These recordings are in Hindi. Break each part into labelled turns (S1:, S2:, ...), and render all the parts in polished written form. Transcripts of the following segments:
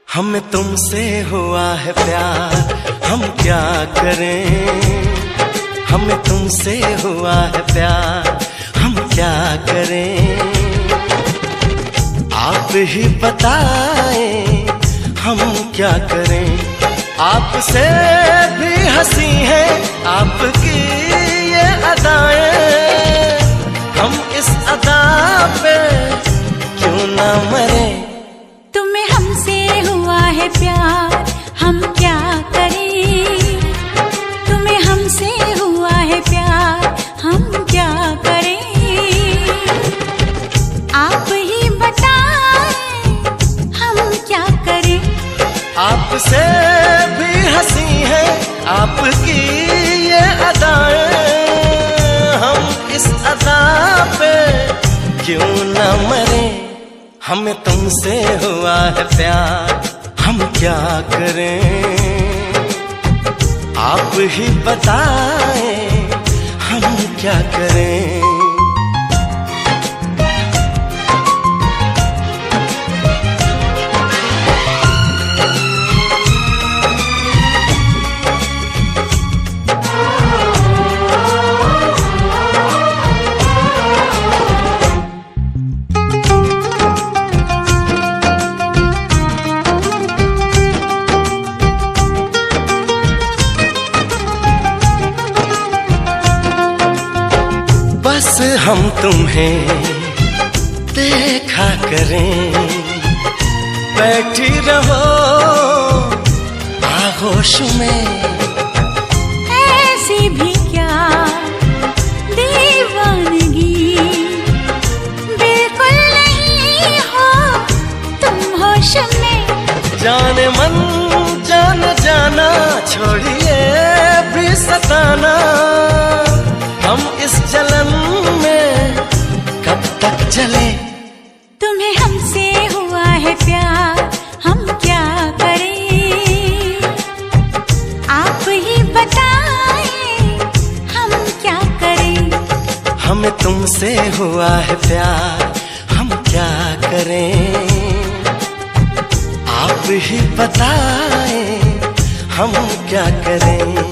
S1: हमें तुमसे हुआ है प्यार, हम क्या करें। हमें तुमसे हुआ है प्यार, हम क्या करें। आप ही बताएं हम क्या करें। आपसे भी हंसी है आपकी ये अदाएं, हम इस अदा पे क्यों ना मरे।
S2: तुम्हें हमसे हुआ है प्यार, हम क्या करें। तुम्हें हमसे हुआ है प्यार, हम क्या करें। आप ही बताएं हम क्या करें।
S1: आपसे भी हंसी है आपकी ये अदाएं, हम इस अदा पे क्यों ना मरे। हमें तुमसे हुआ है प्यार, हम क्या करें। आप ही बताएं हम क्या करें। बस हम तुम्हें देखा करें, बैठी रहो आगोश में।
S2: ऐसी भी क्या दीवानगी, बिल्कुल नहीं हो तुम होश में।
S1: जाने मन जान जाना, छोड़िए भी सताना। हम इस जलन में कब तक जले।
S2: तुम्हें हमसे हुआ है प्यार, हम क्या करें। आप ही बताएं हम क्या करें।
S1: हमें तुमसे हुआ है प्यार, हम क्या करें। आप ही बताएं हम क्या करें।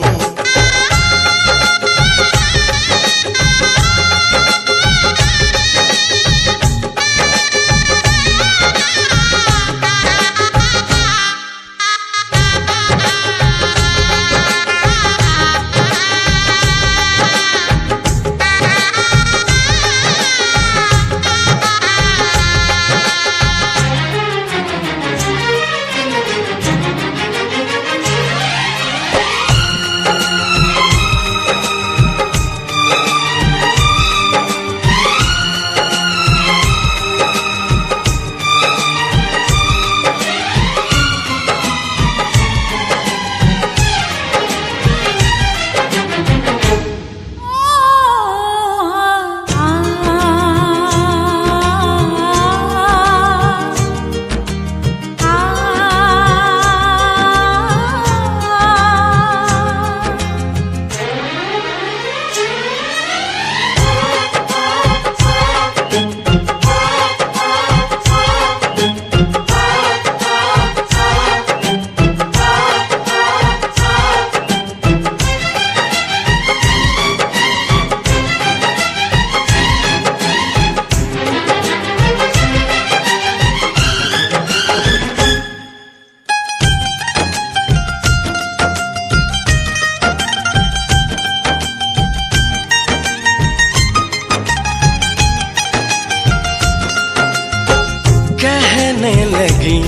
S1: कहने लगी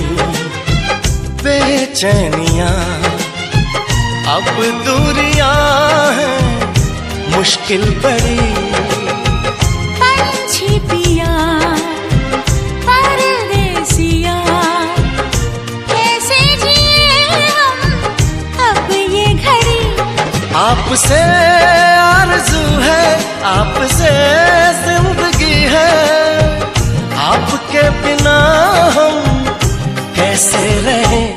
S1: बेचैनियां, अब दूरियां हैं मुश्किल बड़ी।
S2: पंछी पिया परदेसिया, कैसे जिए हम अब ये घड़ी।
S1: आपसे आरज़ू है, आपसे जिंदगी है, आपके बिना हम कैसे रहें।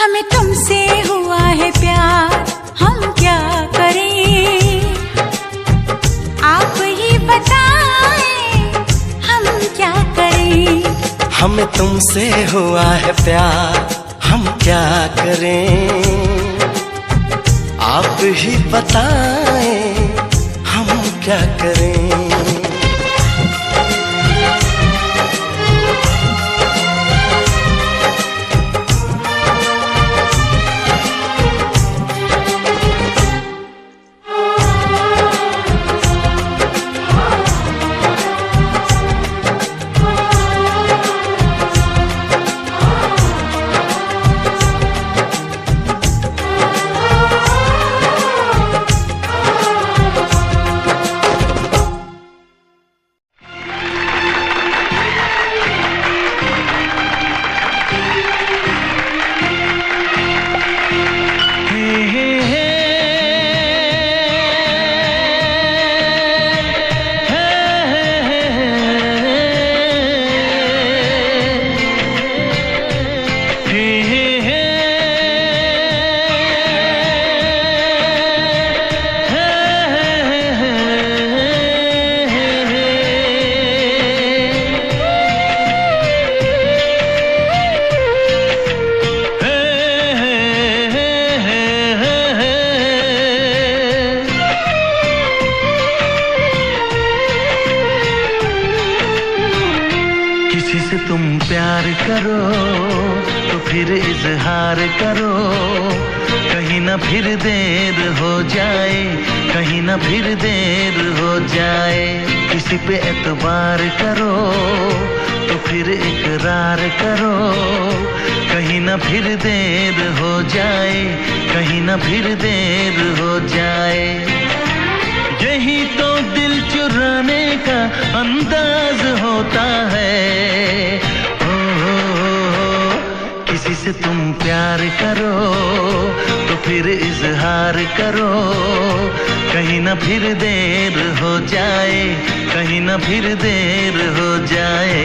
S2: हमें तुमसे हुआ है प्यार, हम क्या करें? आप ही बताएं, हम क्या करें?
S1: हमें तुमसे हुआ है प्यार, हम क्या करें? आप ही बताएं, हम क्या करें?
S3: तुम प्यार करो तो फिर इजहार करो, कहीं ना फिर देर हो जाए, कहीं ना फिर देर हो जाए। किसी पे एतबार करो तो फिर इकरार करो, कहीं ना फिर देर हो जाए, कहीं ना फिर देर हो जाए। यही तो दिल चुराने का अंदाज होता है। किसी से तुम प्यार करो तो फिर इजहार करो, कहीं ना फिर देर हो जाए, कहीं ना फिर देर हो जाए।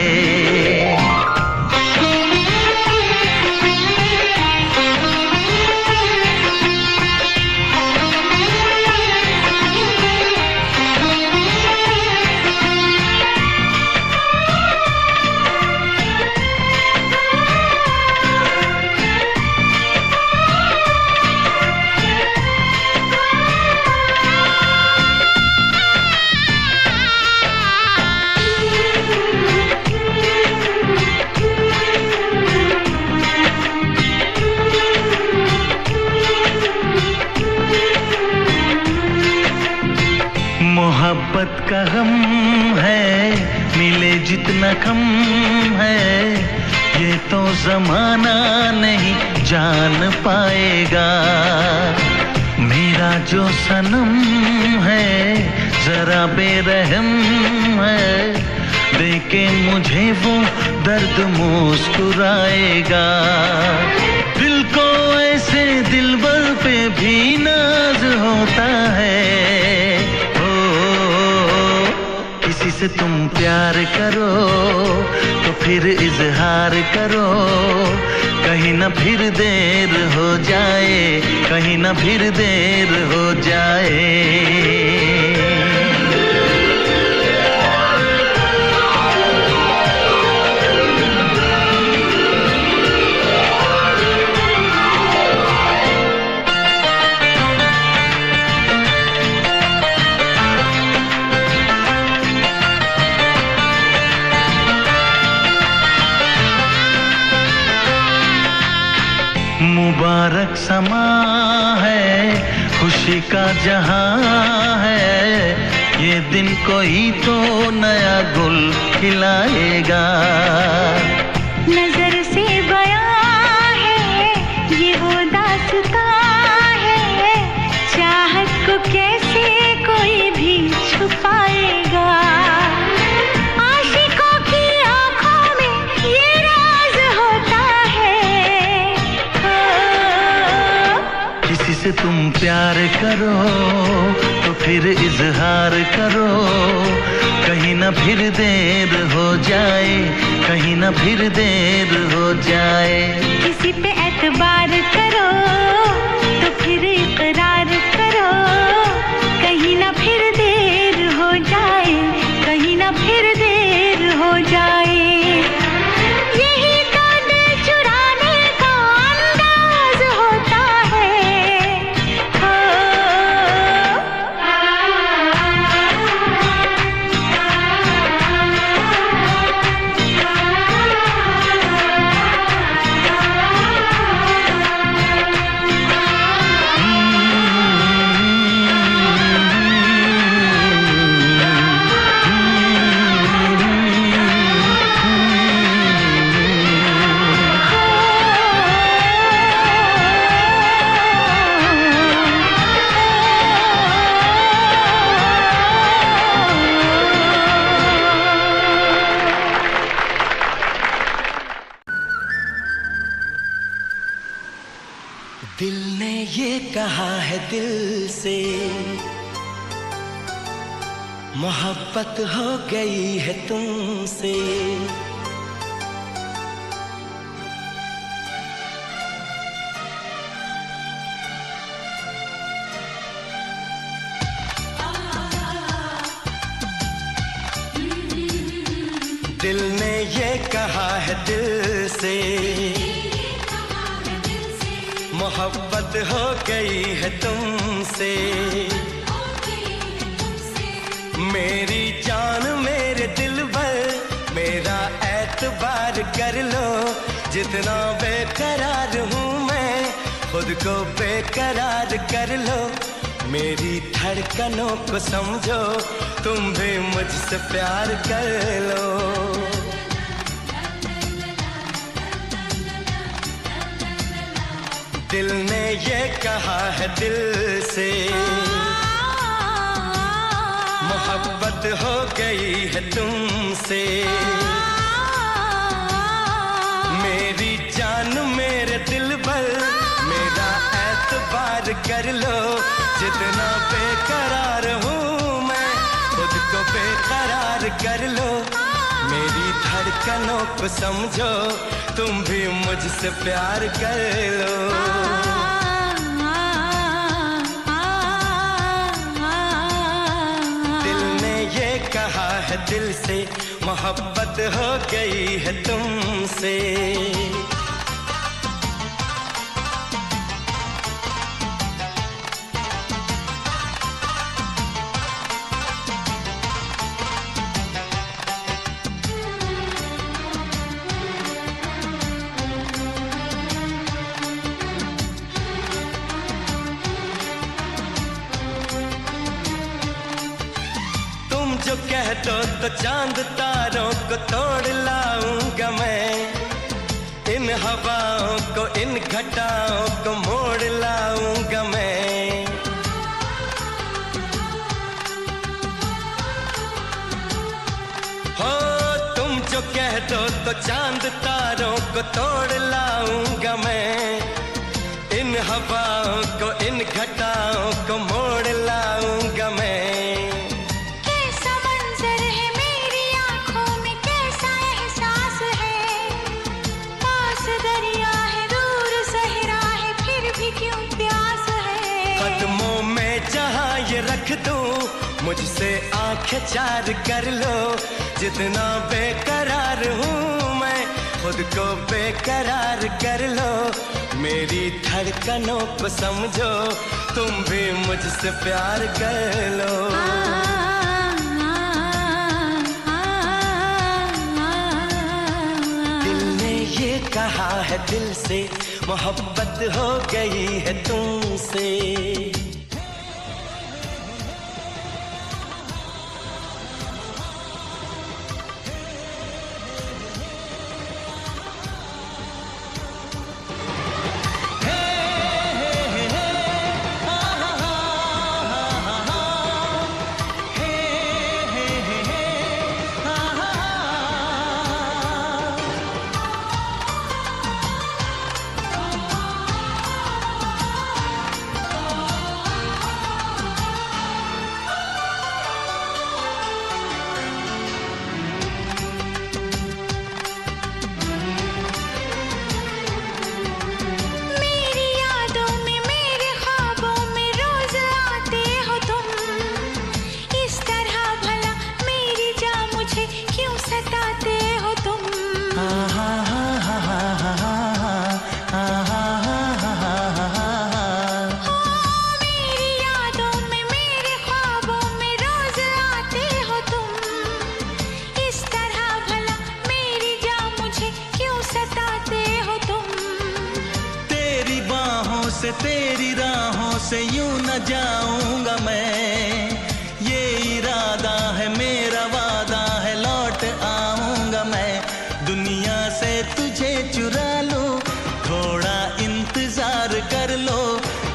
S3: मोहब्बत का गम है, मिले जितना कम है, ये तो जमाना नहीं जान पाएगा। मेरा जो सनम है जरा बेरहम है, देखे मुझे वो दर्द मुस्कुराएगा। दिल को ऐसे दिलबर पे भी नाज होता है। किसी से तुम प्यार करो तो फिर इजहार करो, कहीं ना फिर देर हो जाए, कहीं ना फिर देर हो जाए। मुबारक समा है, खुशी का जहां है, ये दिन कोई तो नया गुल खिलाएगा।
S2: नजर से बयां है ये वो दास्तां है, चाहत को कैसे कोई भी छुपाएगा। आशिकों की आंखों में ये राज होता है।
S3: किसी से तुम प्यार करो तो फिर इजहार करो, कहीं ना फिर देर हो जाए, कहीं ना फिर देर हो जाए।
S2: किसी पे एतबार करो तो फिर इकरार करो, कहीं ना फिर देर हो जाए, कहीं ना फिर देर हो जाए। यही तो दिल चुराने का अंदाज होता है। हो
S1: दिल ने ये कहा है दिल से, मोहब्बत हो गई है तुमसे। दिल ने ये कहा है दिल से, मोहब्बत हो गई है तुमसे। मेरी जान मेरे दिल भर मेरा एतबार कर लो, जितना बेकरार हूँ मैं खुद को बेकरार कर लो। मेरी धड़कनों को समझो, तुम भी मुझसे प्यार कर लो। दिल ने ये कहा है दिल से, मोहब्बत हो गई है तुमसे। मेरी जान मेरे दिल भर मेरा एतबार कर लो, जितना बेकरार हूँ मैं खुद को बेकरार कर लो। मेरी धड़कनों को समझो, तुम भी मुझसे प्यार कर लो। दिल ने ये कहा है दिल से, मोहब्बत हो गई है तुमसे। जो कह दो तो चांद तारों को तोड़ लाऊंगा मैं, इन हवाओं को इन घटाओं को मोड़ लाऊंगा मैं। हो तुम जो कह दो तो चांद तारों को तोड़ लाऊंगा मैं, इन हवाओं को इन घटाओं को मोड़ लाऊंगा मैं। रख दूं मुझसे आंखें चार कर लो, जितना बेकरार हूँ मैं खुद को बेकरार कर लो। मेरी धड़कनों को समझो, तुम भी मुझसे प्यार कर लो। दिल ने ये कहा है दिल से, मोहब्बत हो गई है तुमसे।
S3: से तेरी राहों से यूं न जाऊंगा मैं, ये इरादा है मेरा, वादा है लौट आऊंगा मैं। दुनिया से तुझे चुरा लूं, थोड़ा इंतजार कर लो,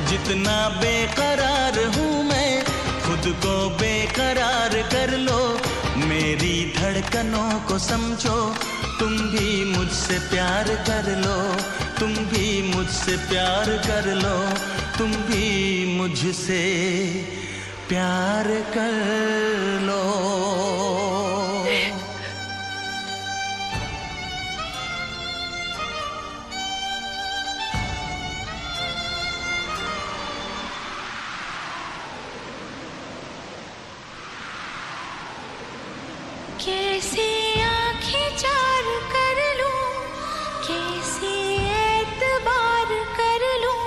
S3: जितना बेकरार हूँ मैं खुद को बेकरार कर लो। मेरी धड़कनों को समझो, तुम भी मुझसे प्यार कर लो, तुम भी मुझसे प्यार कर लो, तुम भी मुझसे प्यार कर लो।
S2: कैसे आंखें चार कर लूं, कैसे एतबार कर लूं,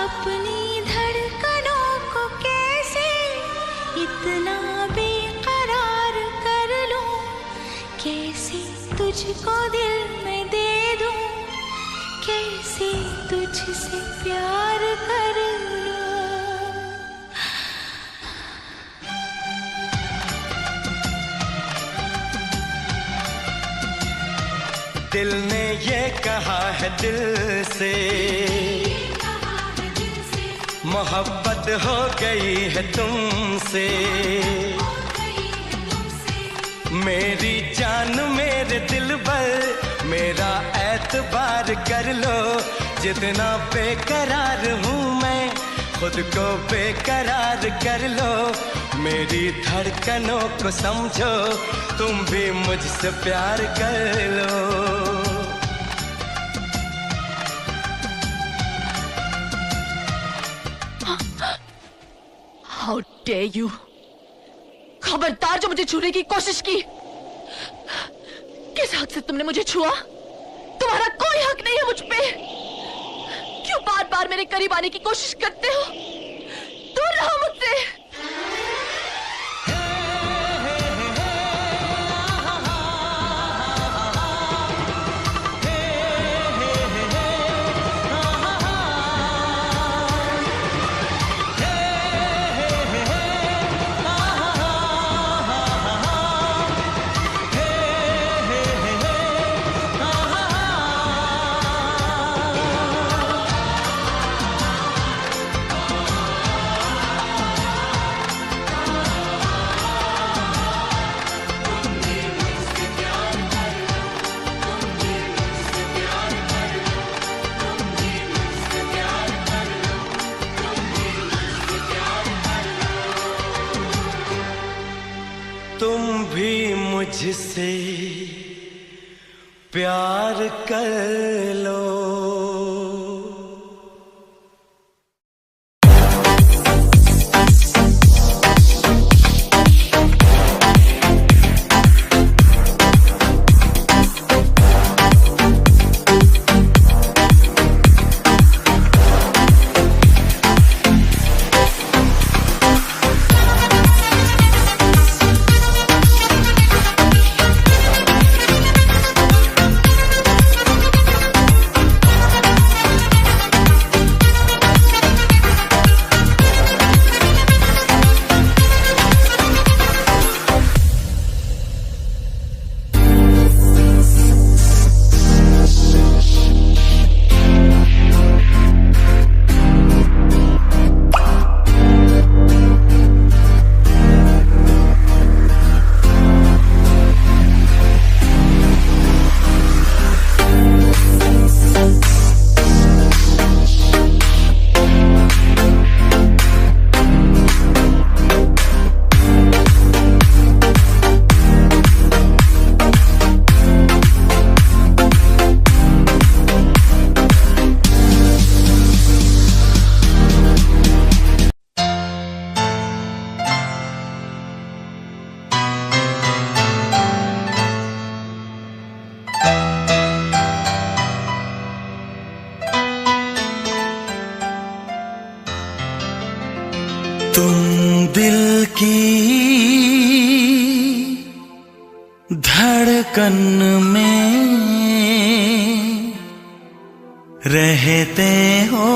S2: अपनी धड़कनों को कैसे इतना बेकरार कर लूं, कैसे तुझको दिल में दे दूं, कैसे तुझसे प्यार कर लूं।
S1: दिल ने ये कहा है दिल से, मोहब्बत हो गई है तुमसे। मेरी जान मेरे दिल पर मेरा एतबार कर लो, जितना बेकरार हूँ मैं खुद को बेकरार कर लो। मेरी धड़कनों को समझो, तुम भी मुझसे प्यार कर लो।
S4: How dare you! खबरदार जो मुझे छूने की कोशिश की। किस हक से तुमने मुझे छुआ? तुम्हारा कोई हक नहीं है मुझ पे। क्यों बार बार मेरे करीब आने की कोशिश करते हो? दूर रहो मुझसे।
S1: तुम भी मुझसे प्यार कर लो।
S3: तुम दिल की धड़कन में रहते हो,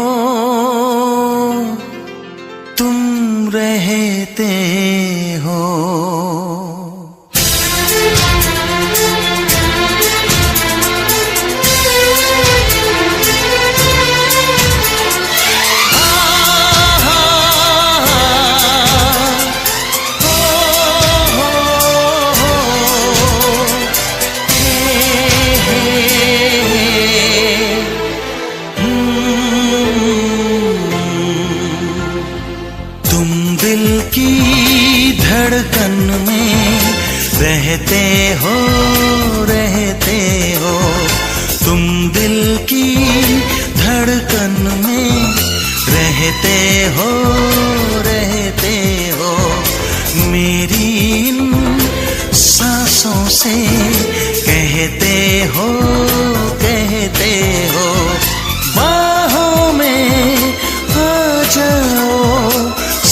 S3: रहते हो तुम दिल की धड़कन में, रहते हो मेरी इन सांसों से, कहते हो बाहों में आ जाओ,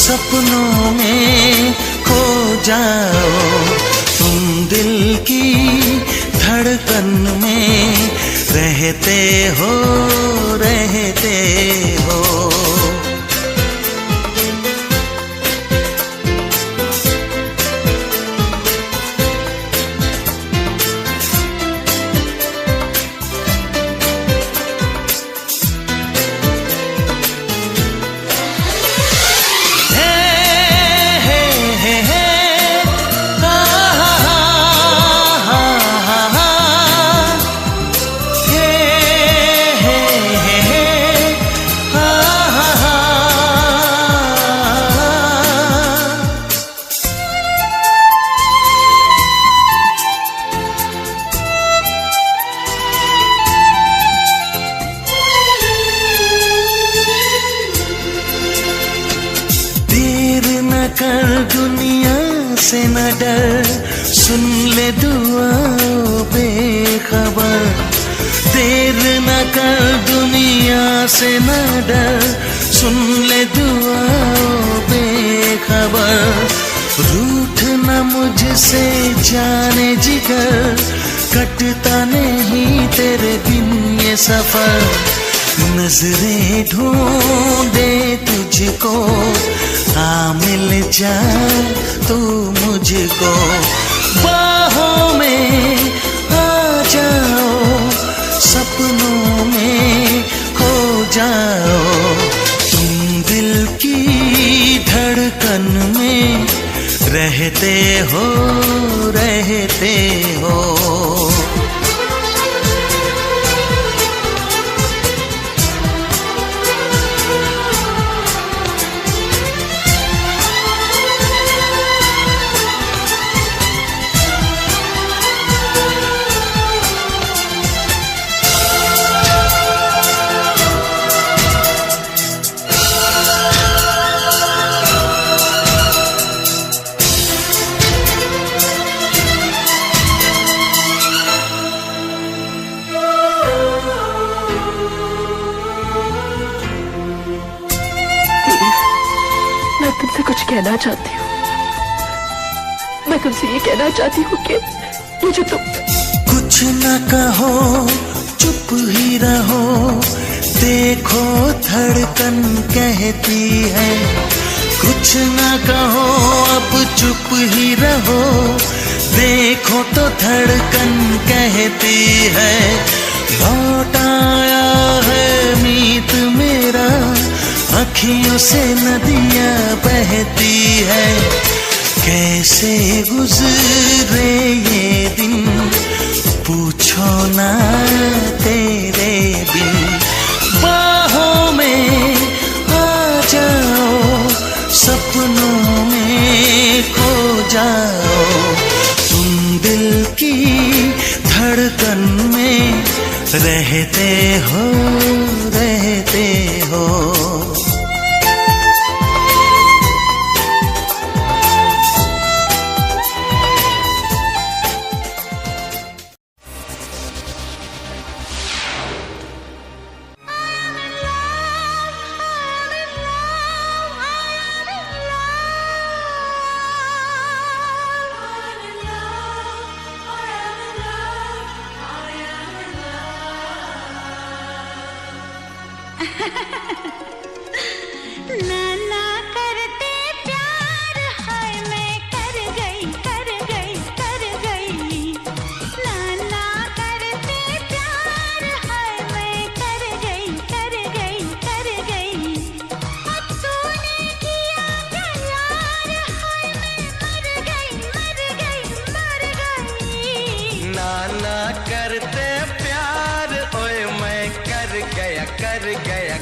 S3: सपनों में खो जाओ, तुम दिल की धड़कन में रहते हो। कर दुनिया से न डर, सुन ले दुआ बेखबर, देर न कर दुनिया से न डर, सुन ले दुआ बेखबर, रूठ न मुझसे जाने जिगर, कटता नहीं तेरे बिन ये सफर, नजरें ढूंढे तुझको, आ मिल जा तू मुझको, बाहों में आ जाओ, सपनों में खो जाओ, तुम दिल की धड़कन में रहते हो।
S4: मैं तुमसे कुछ कहना चाहती हूँ। मैं तुमसे ये कहना चाहती हूँ कि मुझे तुम
S3: कुछ न कहो, चुप ही रहो, देखो धड़कन कहती है, कुछ न कहो अब चुप ही रहो, देखो तो धड़कन कहती है, लौट आया है मीत मेरा, अखियों से नदियां बहती है, कैसे गुजरे ये दिन पूछो ना तेरे बिन, बाहों में आ जाओ, सपनों में खो जाओ, तुम दिल की धड़कन में रहते हो।
S2: नाना करते प्यार, हाय मैं कर गई नाना करते प्यार, हाय मैं कर गई अब तूने किया क्या यार, हाय मैं मर गई
S1: नाना करते प्यार, ओए मैं कर गया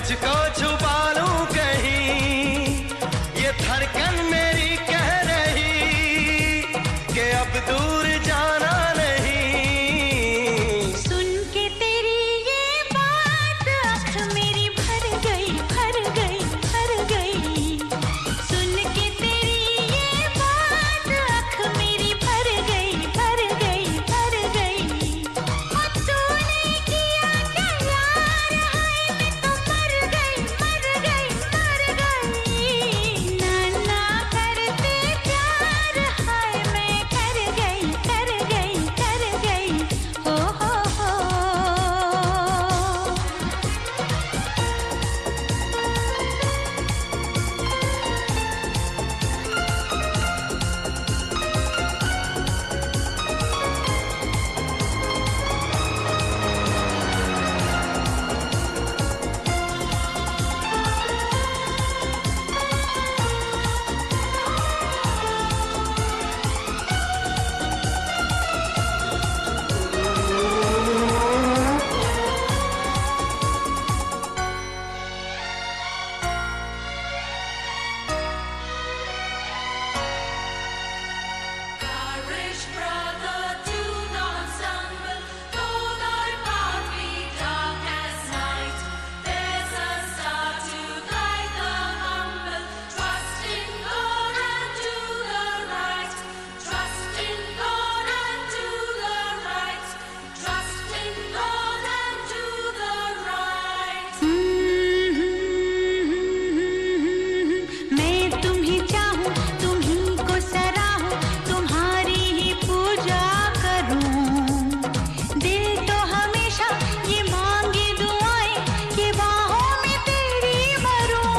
S1: तुझको छुपा लूं कहीं, ये धड़कन मेरी कह रही कि अब दूर जाना नहीं।
S2: सुन के तेरी ये बात आँख मेरी भर गई, भर गई, भर गई। सुन के तेरी ये बात आँख मेरी भर गई, भर गई, भर गई। और तूने किया क्या यार, हाय मैं तो मर गई, मर गई, मर गई। ना ना करते प्यार, हाय मैं कर गई, कर गई, कर गई। हो हो हो।
S5: Courage, brother, do not stumble, though thy path be dark as night. There's a star to guide the humble. Trust in God and do the right. Trust in God and do the right. Trust in God and do the right.
S2: मैं तुम्ही चाहूं, तुम्ही को सराहूं, तुम्हारी ही पूजा करूं। दिल तो हमेशा ये मांगे दुआएं कि बाहों में तेरी मरूं।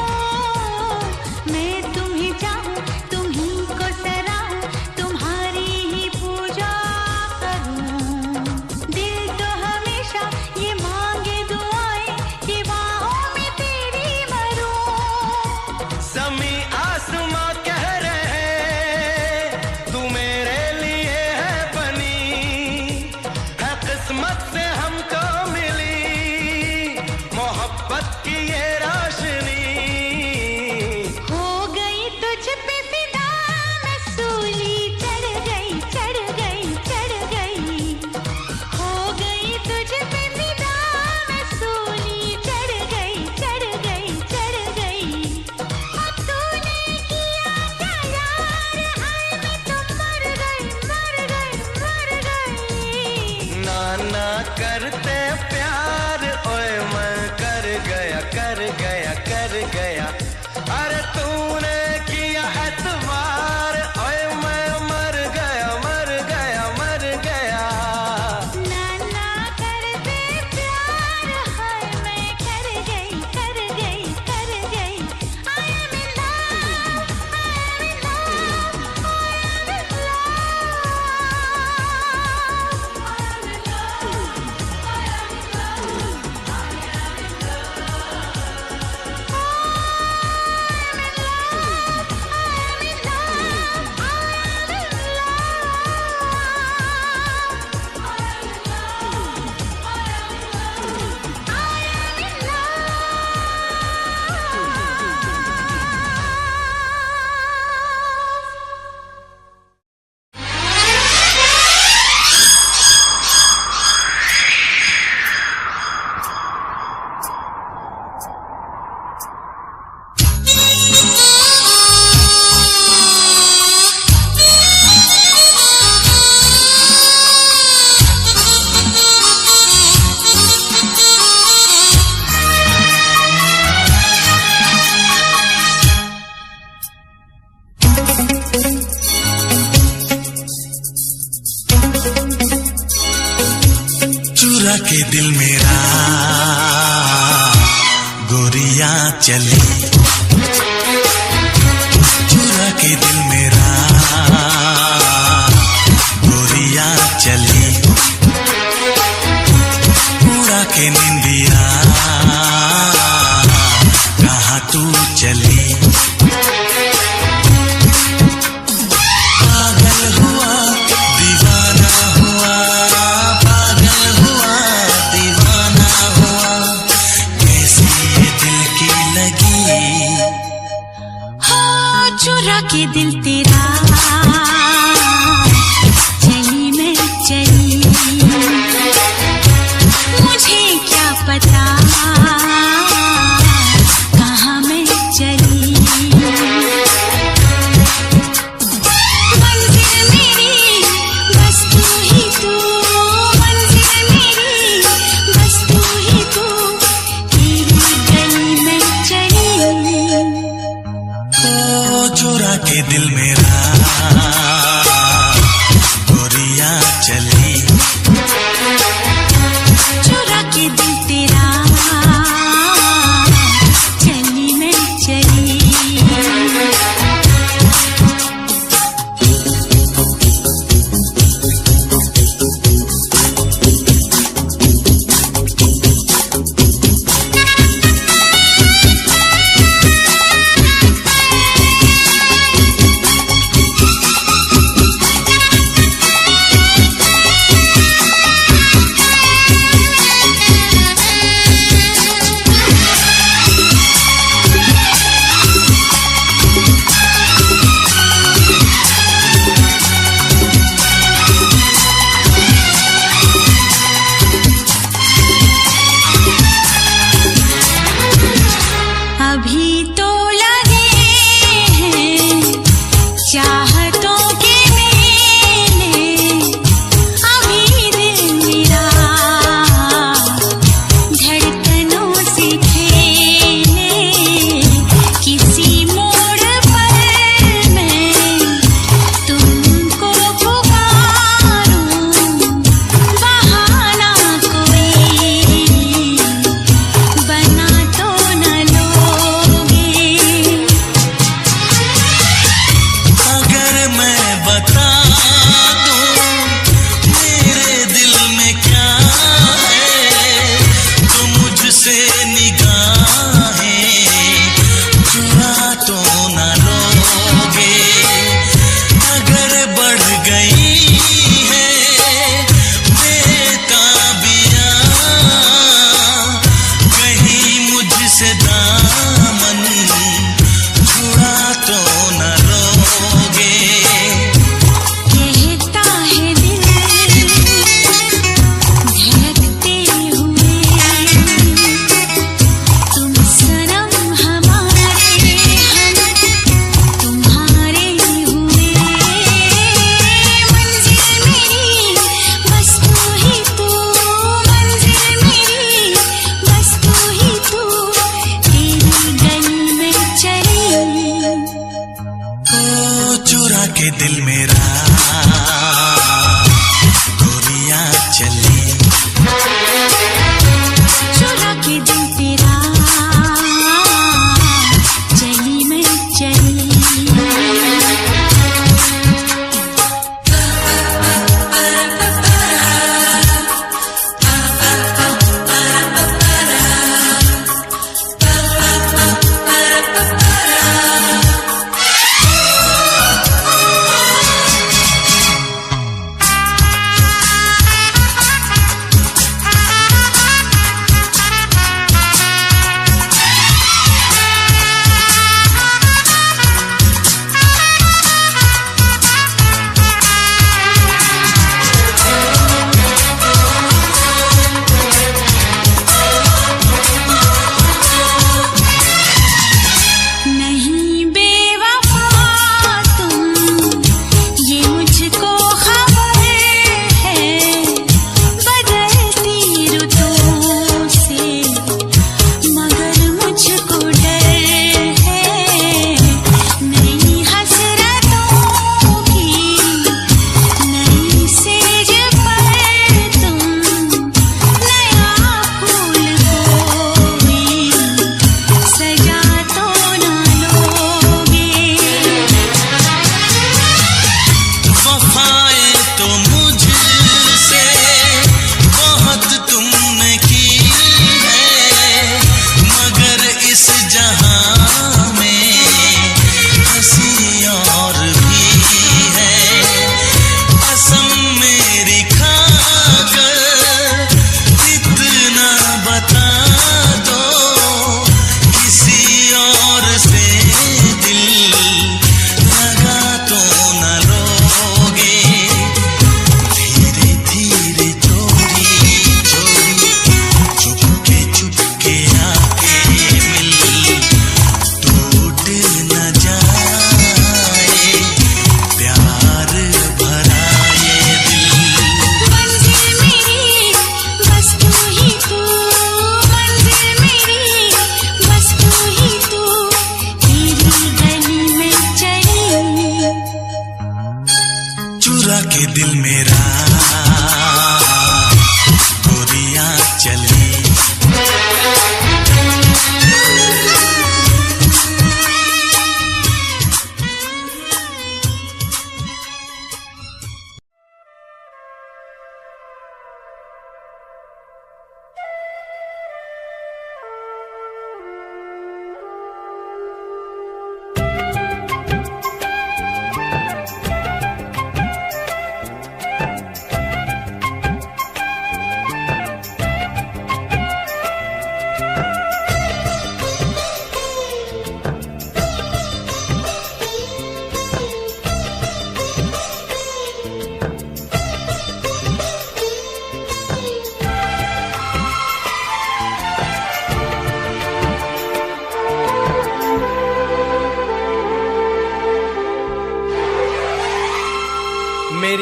S2: मैं तुम्ही चाहूं, तुम्ही को सराहूं, तुम्हारी ही पूजा करूं। दिल तो हमेशा ये मांगे दुआएं कि बाहों में तेरी मरूं।
S1: ज़मीं आसमां कह रहे तू मेरे लिए है बनी, है किस्मत से हमको मिली मोहब्बत की ये रोशनी।
S2: हो गई तुझ पे फिदा, मैं सूली चढ़ गई, चढ़ गई, चढ़ गई। हो गई तुझ पे फिदा, मैं सूली चढ़ गई, चढ़ गई, चढ़ गई। और तूने किया क्या यार, हाय मैं तो मर गई, मर गई, मर गई।
S1: ना ना करते प्यार, ओए मैं कर गया, कर गया, कर गया। अरे तूने किया एतबार, ओए मैं मर गया, मर गया, मर गया।
S2: ना ना करते प्यार, हाय मैं कर गई, कर गई, कर गई। I am in love, I am in love, I am in
S3: चुरा के दिल मेरा गोरियां चली, चुरा के दिल मेरा गोरियां चली। उड़ा के निंदिया कहाँ तू चली। पागल हुआ दीवाना हुआ, पागल हुआ दीवाना हुआ। कैसी ये दिल
S2: के दिल तेरा चली मैं चली, मुझे क्या पता कहाँ मैं चली। मंजिल मेरी बस तू ही तू, मंजिल मेरी बस तू ही तू, तेरी गली में चली।
S3: ओ चुरा के दिल मेरा गोरिया चली,
S2: चुरा के दिल तेरा चली मैं चली। अभी तो लगे हैं चाहतों के मेले, अभी दिल मेरा धड़कनों से खेले, किसी मोड़ पर मैं तुमको पुकारूं, बहाना कोई बना तो न लोगे।
S3: अगर मैं बता दूं मेरे दिल में क्या है, तो मुझसे निगाहें चुरा तो न लोगे। अगर बढ़ गई है बेताबियां, कहीं मुझसे दामन छुड़ा तो न लोगे।
S2: कहता है दिल धड़कते हुए, तुम सनम हमारे, हम तुम्हारे हुए। मंजिल मेरी बस तू ही तू, मंजिल मेरी बस तू ही तू, तेरी गली में चली।
S3: ओ चुरा के दिल मेरा गोरिया चली,
S2: चुरा के दिल तेरा चली मैं चली।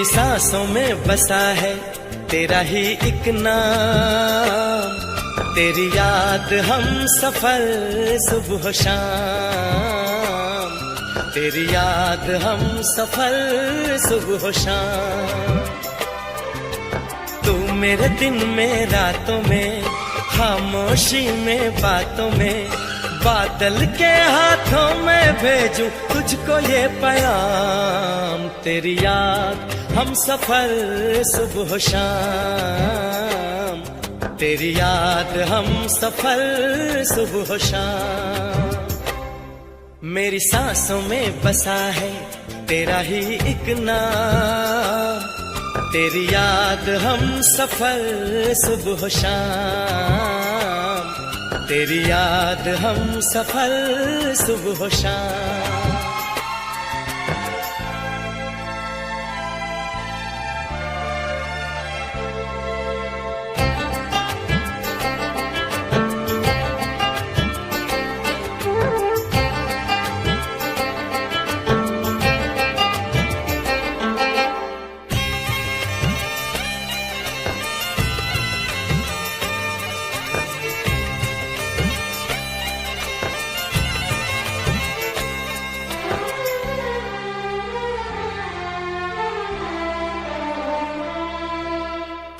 S1: सांसों में बसा है तेरा ही एक नाम, तेरी याद हम सफर सुबह शाम, तेरी याद हम सफर सुबह शाम। तू मेरे दिन में रातों में, खामोशी में बातों में, बादल के हाथों में भेजूं तुझको ये पैगाम, तेरी याद हम सफर सुबह शाम, तेरी याद हम सफर सुबह शाम। मेरी सांसों में बसा है तेरा ही एक नाम, तेरी याद हम सफर सुबह शाम, तेरी याद हम सफर सुबह शाम।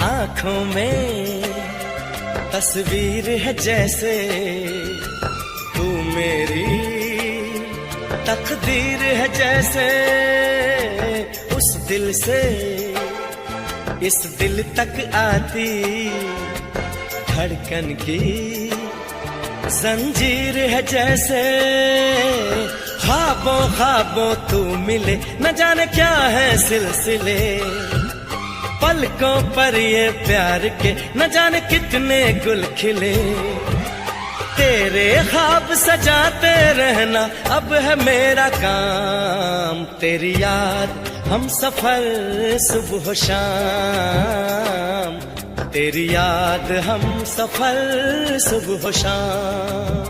S1: आँखों में तस्वीर है जैसे तू मेरी तकदीर है जैसे, उस दिल से इस दिल तक आती धड़कन की जंजीर है जैसे, ख्वाबों ख्वाबों तू मिले न जाने क्या है सिलसिले, पलकों पर ये प्यार के न जाने कितने गुल खिले, तेरे ख्वाब सजाते रहना अब है मेरा काम, तेरी याद हम सफर सुबह शाम, तेरी याद हम सफर सुबह शाम।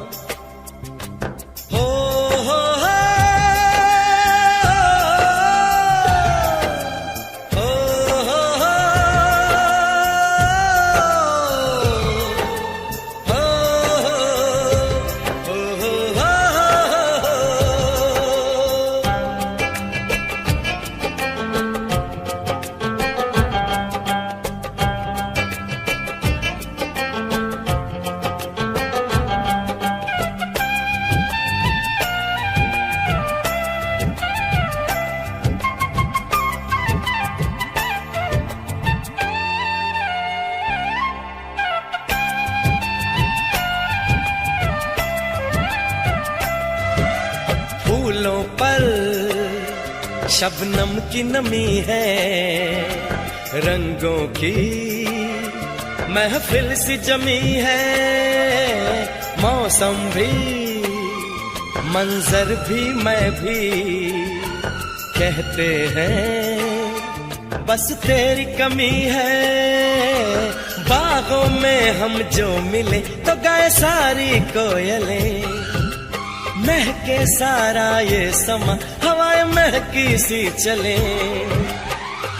S1: फूलों पर शबनम की नमी है, रंगों की महफिल सी जमी है, मौसम भी मंजर भी मैं भी कहते हैं बस तेरी कमी है, बागों में हम जो मिले तो गाए सारी कोयलें, महके सारा ये समा हवाएं महकी सी चले,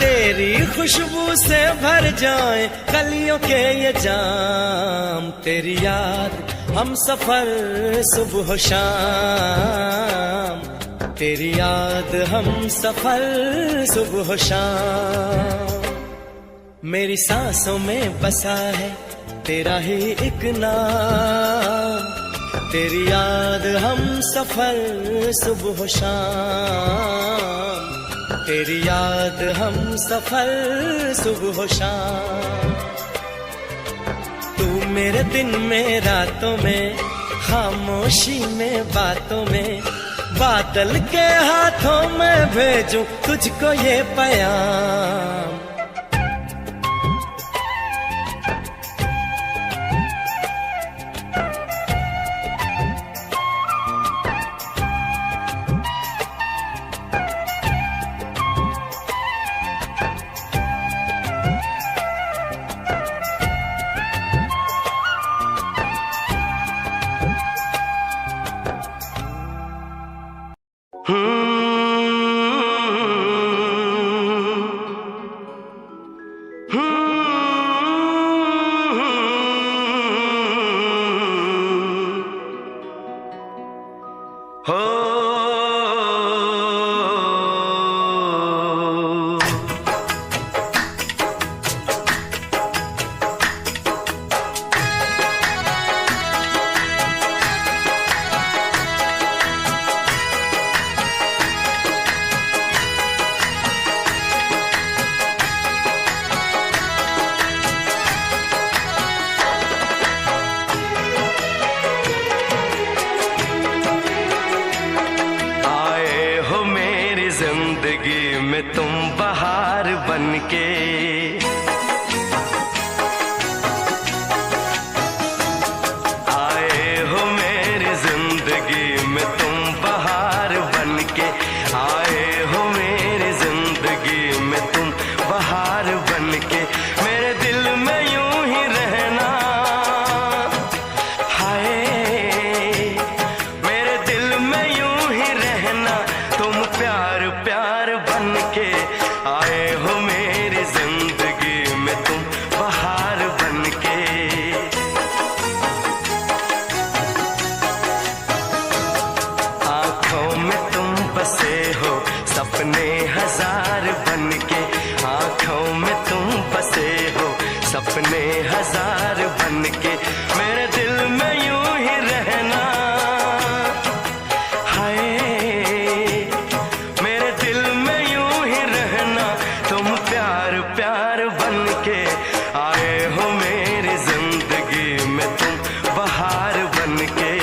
S1: तेरी खुशबू से भर जाए कलियों के ये जाम, तेरी याद हम सफर सुबह शाम, तेरी याद हम सफर सुबह शाम। मेरी सांसों में बसा है तेरा ही एक नाम, तेरी याद हम सफर सुबह शाम, तेरी याद हम सफर सुबह शाम। तू मेरे दिन में रातों में, खामोशी में बातों में, बादल के हाथों में भेजूं तुझको ये पैगाम। के। आए हो मेरी जिंदगी में तुम बहार बन के, आए हो मेरी जिंदगी में तुम बहार बन के। मेरे दिल में यूं ही रहना, हाय मेरे दिल में यूं ही रहना, तुम प्यार प्यार बन के। आए हो मेरी जिंदगी में तुम बहार बन के। आंखों में तुम बसे हो सपने हजार बन के, आंखों में तुम बसे हो सपने हजार बन के। मेरे दिल में यूं ही रहना, हाय मेरे दिल में यूं ही रहना, तुम प्यार प्यार बन के। आए हो मेरी जिंदगी में तुम बहार बन के।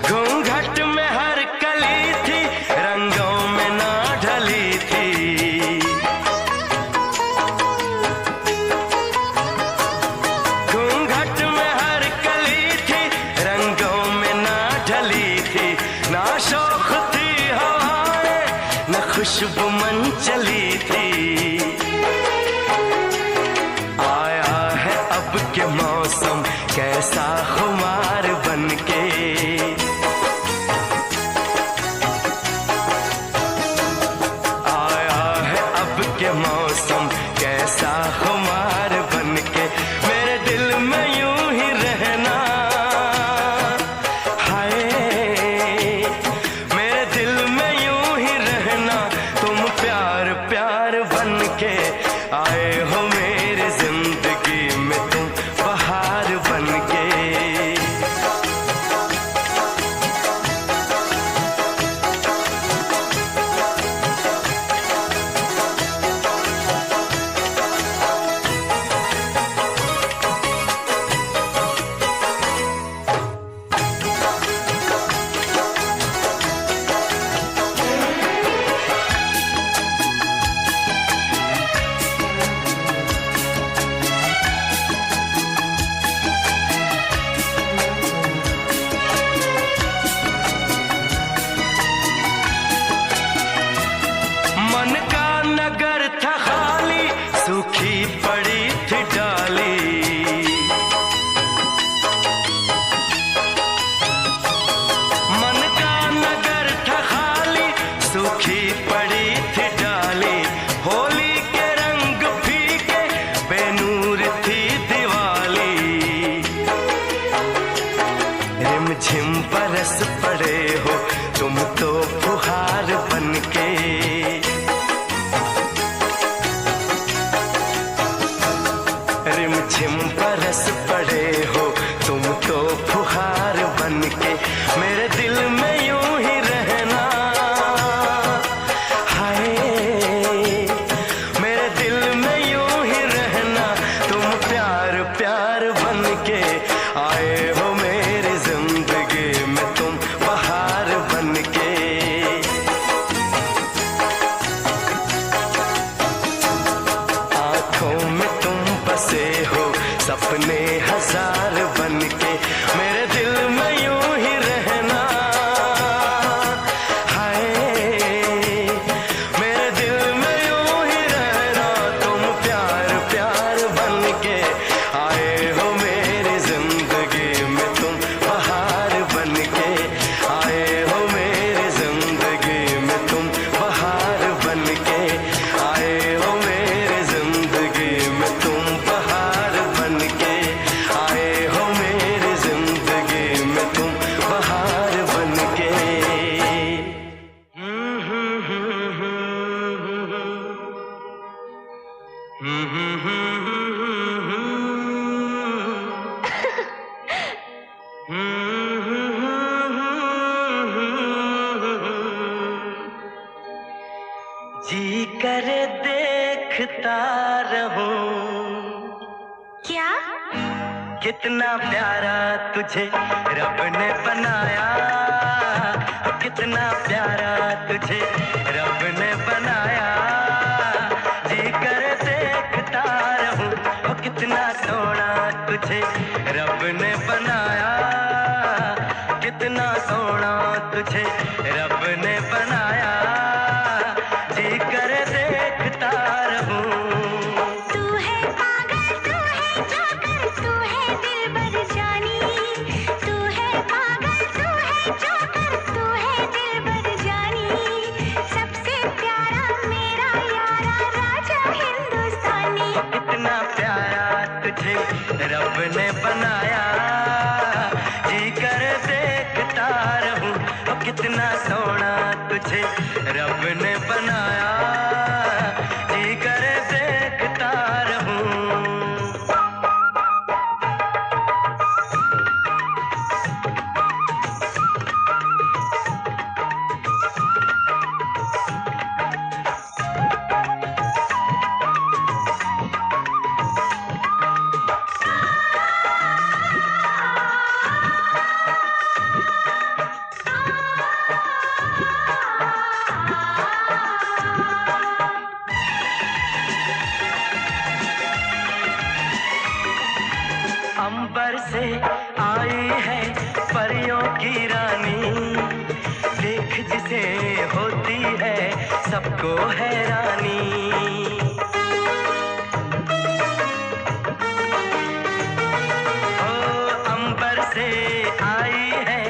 S1: घूंघट में हर कली थी, रंगों में ना ढली थी। घूंघट में हर कली थी, रंगों में ना ढली थी। ना शौक थी हवाएं, न खुशबू मन चली थी। आया है अब के मौसम कैसा खुमार बन के। आया है अब के मौसम कैसा खुमार बन के। मेरे दिल में यूं ही रहना, हाय मेरे दिल में यूं ही रहना, तुम प्यार प्यार बन के। आए हो मेरी जिंदगी में तुम बहार बन के। मन का नगर था खाली, सूखी पड़ी थी डाली। मन का नगर था खाली, सूखी पड़ी थी डाली। होली के रंग फीके, बेनूर थी दिवाली। रिमझिम बरस पड़े हो तुम तो फुहार बन के। रिमझिम बरस पड़े हो तुम तो फुहार बन के। मेरे दिल में यूं ही रहना, हाय मेरे दिल में यूं ही रहना, तुम प्यार प्यार बन के। आए हो मेरी जिंदगी में तुम बहार बन के। आंखों में तुम बसे हो सपने हजार बन के। मेरे दिल में यूं ही रहना, हाय मेरे दिल में यूं ही रहना, तुम प्यार प्यार बन के। आए हो मेरी जिंदगी जी करे देखता रहूं
S2: क्या?
S1: कितना प्यारा तुझे रब ने बनाया, कितना प्यारा तुझे रब ने बनाया। जी करे देखता रहूं, ओ कितना सोना तुझे रब ने बनाया, कितना सोना तुझे रब ने बनाया। जी करे देखता रहूं।
S2: तू है पागल, तू है जोकर, तू है दिलबर जानी। तू है पागल, तू है जोकर, तू है दिलबर जानी। सबसे प्यारा मेरा यारा राजा हिंदुस्तानी।
S1: कितना प्यारा तुझे रब ने बनाया, जी कर देखता रहूं। ओ कितना सोना तुझे रब ने बनाया, जी कर देखता रहूं। अंबर से आई है परियों की रानी, देख जिसे होती है सबको हैरानी। ओ अंबर से आई है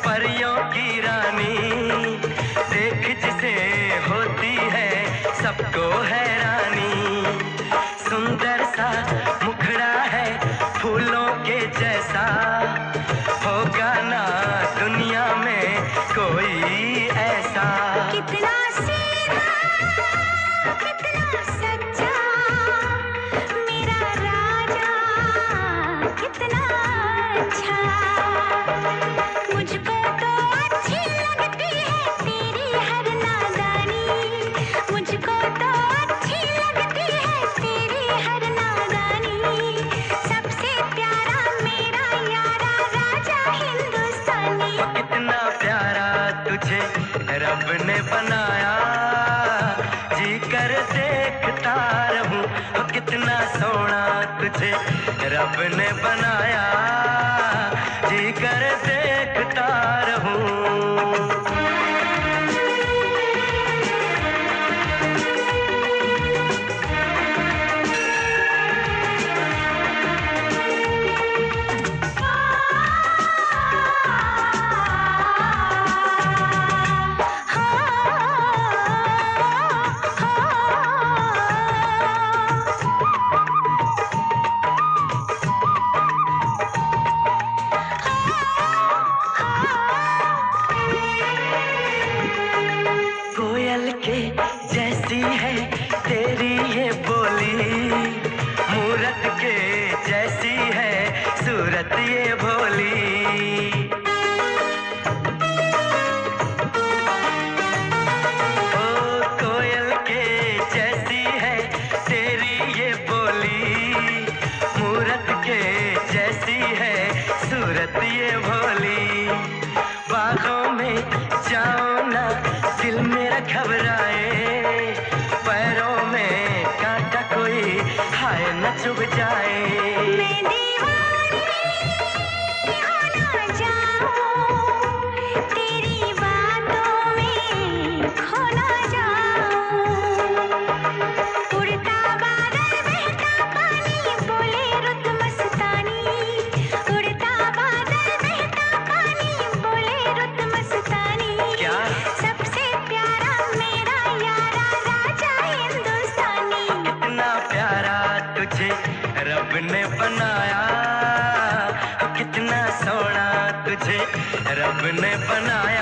S1: परियों की रानी, देख जिसे होती है सबको हैरानी। सुंदर सा मुखड़ा है फूलों के जैसा, होगा ना दुनिया में कोई ऐसा।
S2: कितना सीधा, कितना सच्चा मेरा राजा, कितना अच्छा। मुझको तो अच्छी लगती है तेरी हर नादानी। मुझको तो अच्छी लगती है तेरी हर नादानी। सबसे प्यारा मेरा यारा राजा हिंदुस्तानी।
S1: कितना प्यारा तुझे रब ने बनाया, जी कर देखता रहूं। ओ कितना सोना तुझे रब ने बनाया, जी कर देखता रहूं। कोयल के जैसी है तेरी ये बोली, मूरत के जैसी है सूरत ये भोली। ओ कोयल के जैसी है तेरी ये बोली, मूरत के जैसी है सूरत ये भोली। बागों में जाओ ना दिल मेरा घबराए, पैरों में कांटा कोई हाय न चुभ जाए।
S2: मैं दीवानी हो ना जाऊं, तेरी बातों में खो ना जाऊं। उड़ता बादल बहता पानी बोले रुत मस्तानी। उड़ता बादल बहता पानी बोले रुत मस्तानी।
S1: क्या?
S2: सबसे प्यारा मेरा यारा राजा हिंदुस्तानी।
S1: कितना प्यारा तुझे रब ने बनाया, कितना सोना तुझे रब ने बनाया।